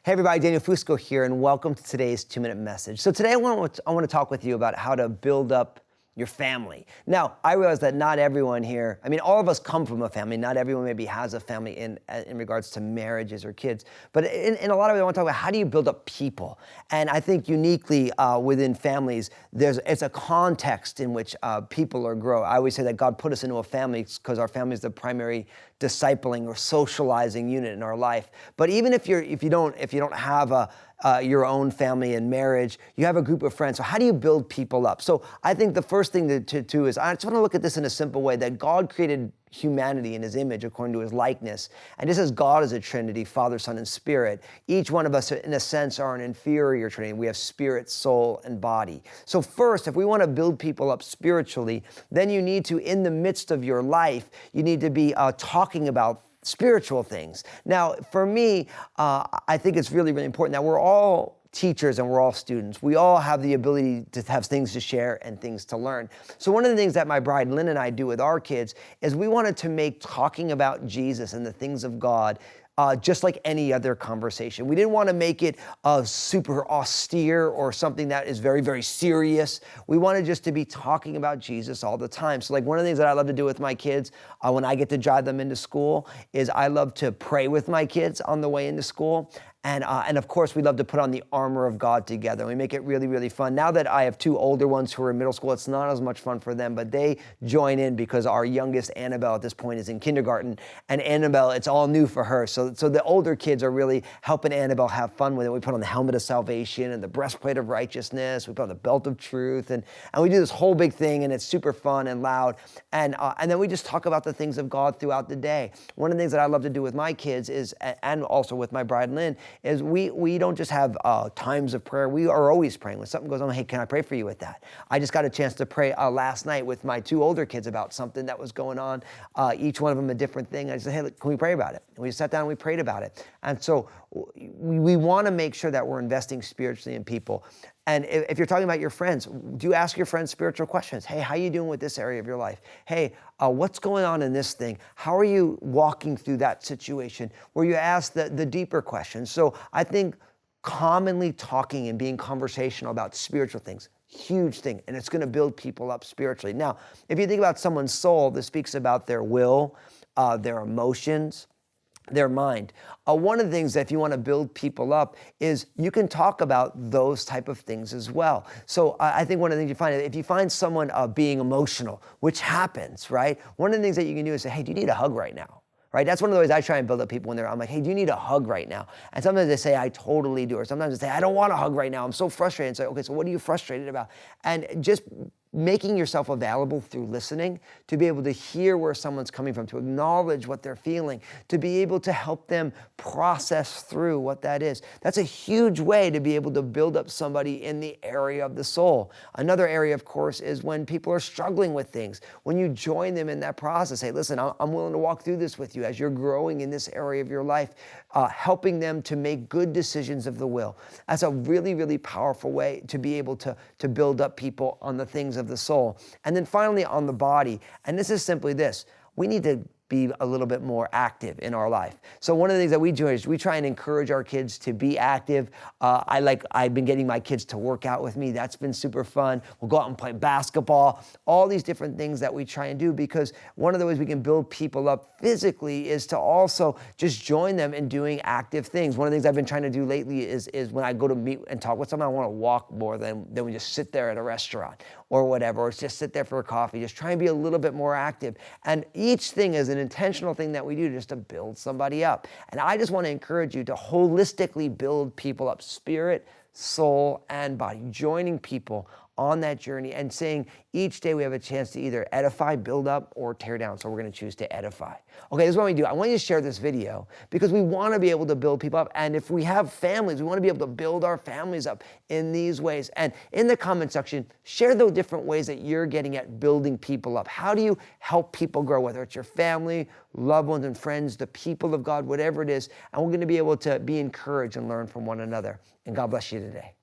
Hey everybody, Daniel Fusco here, and welcome to today's 2-minute message. So today I want to talk with you about how to build up your family. Now, I realize that not everyone here, all of us come from a family. Not everyone maybe has a family in regards to marriages or kids. But in a lot of it, I want to talk about how do you build up people? And I think uniquely within families, it's a context in which people are grow. I always say that God put us into a family because our family is the primary discipling or socializing unit in our life. But even if you don't have your own family and marriage, you have a group of friends. So how do you build people up? So I think the first thing to do is I just want to look at this in a simple way, that God created humanity in his image according to his likeness. And just as God is a Trinity, Father, Son, and Spirit, each one of us in a sense are an inferior Trinity. We have spirit, soul, and body. So first, if we want to build people up spiritually, then you need to, in the midst of your life, you need to be talking about spiritual things. Now, for me, I think it's really, really important that we're all teachers and we're all students. We all have the ability to have things to share and things to learn. So one of the things that my bride Lynn and I do with our kids is we wanted to make talking about Jesus and the things of God just like any other conversation. We didn't want to make it super austere or something that is very, very serious. We wanted just to be talking about Jesus all the time. So like one of the things that I love to do with my kids when I get to drive them into school is I love to pray with my kids on the way into school. And of course, we love to put on the armor of God together. We make it really, really fun. Now that I have two older ones who are in middle school, it's not as much fun for them, but they join in because our youngest, Annabelle, at this point is in kindergarten. And Annabelle, it's all new for her. So the older kids are really helping Annabelle have fun with it. We put on the helmet of salvation and the breastplate of righteousness. We put on the belt of truth. And we do this whole big thing, and it's super fun and loud. And then we just talk about the things of God throughout the day. One of the things that I love to do with my kids is, and also with my bride Lynn, is we don't just have times of prayer. We are always praying. When something goes on, hey, can I pray for you with that? I just got a chance to pray last night with my two older kids about something that was going on, each one of them a different thing. I said, hey, look, can we pray about it? And we sat down and we prayed about it. And so we want to make sure that we're investing spiritually in people. And if you're talking about your friends, do you ask your friends spiritual questions? Hey, how are you doing with this area of your life? Hey, what's going on in this thing? How are you walking through that situation? Where you ask the deeper questions. So I think commonly talking and being conversational about spiritual things, huge thing, and it's going to build people up spiritually. Now, if you think about someone's soul, this speaks about their will, their emotions, their mind. One of the things that if you want to build people up is you can talk about those type of things as well. So I think one of the things you find, if you find someone being emotional, which happens, right? One of the things that you can do is say, hey, do you need a hug right now? Right? That's one of the ways I try and build up people when I'm like, hey, do you need a hug right now? And sometimes they say, I totally do. Or sometimes they say, I don't want a hug right now. I'm so frustrated. And say, okay, so what are you frustrated about? And just making yourself available through listening to be able to hear where someone's coming from, to acknowledge what they're feeling, to be able to help them process through what that is. That's a huge way to be able to build up somebody in the area of the soul. Another area, of course, is when people are struggling with things. When you join them in that process, say, listen, I'm willing to walk through this with you as you're growing in this area of your life, helping them to make good decisions of the will. That's a really, really powerful way to be able to build up people on the things of the soul. And then finally on the body, and this is simply this, we need to be a little bit more active in our life. So one of the things that we do is we try and encourage our kids to be active. I've been getting my kids to work out with me. That's been super fun. We'll go out and play basketball, all these different things that we try and do, because one of the ways we can build people up physically is to also just join them in doing active things. One of the things I've been trying to do lately is when I go to meet and talk with someone, I want to walk more than we just sit there at a restaurant or whatever, or just sit there for a coffee. Just try and be a little bit more active. And each thing is an intentional thing that we do just to build somebody up. And I just want to encourage you to holistically build people up, spirit, soul, and body, joining people on that journey and saying each day we have a chance to either edify, build up, or tear down. So we're going to choose to edify. Okay, this is what we do. I want you to share this video because we want to be able to build people up. And if we have families, we want to be able to build our families up in these ways. And in the comment section, share the different ways that you're getting at building people up. How do you help people grow, whether it's your family, loved ones and friends, the people of God, whatever it is. And we're going to be able to be encouraged and learn from one another. And God bless you today.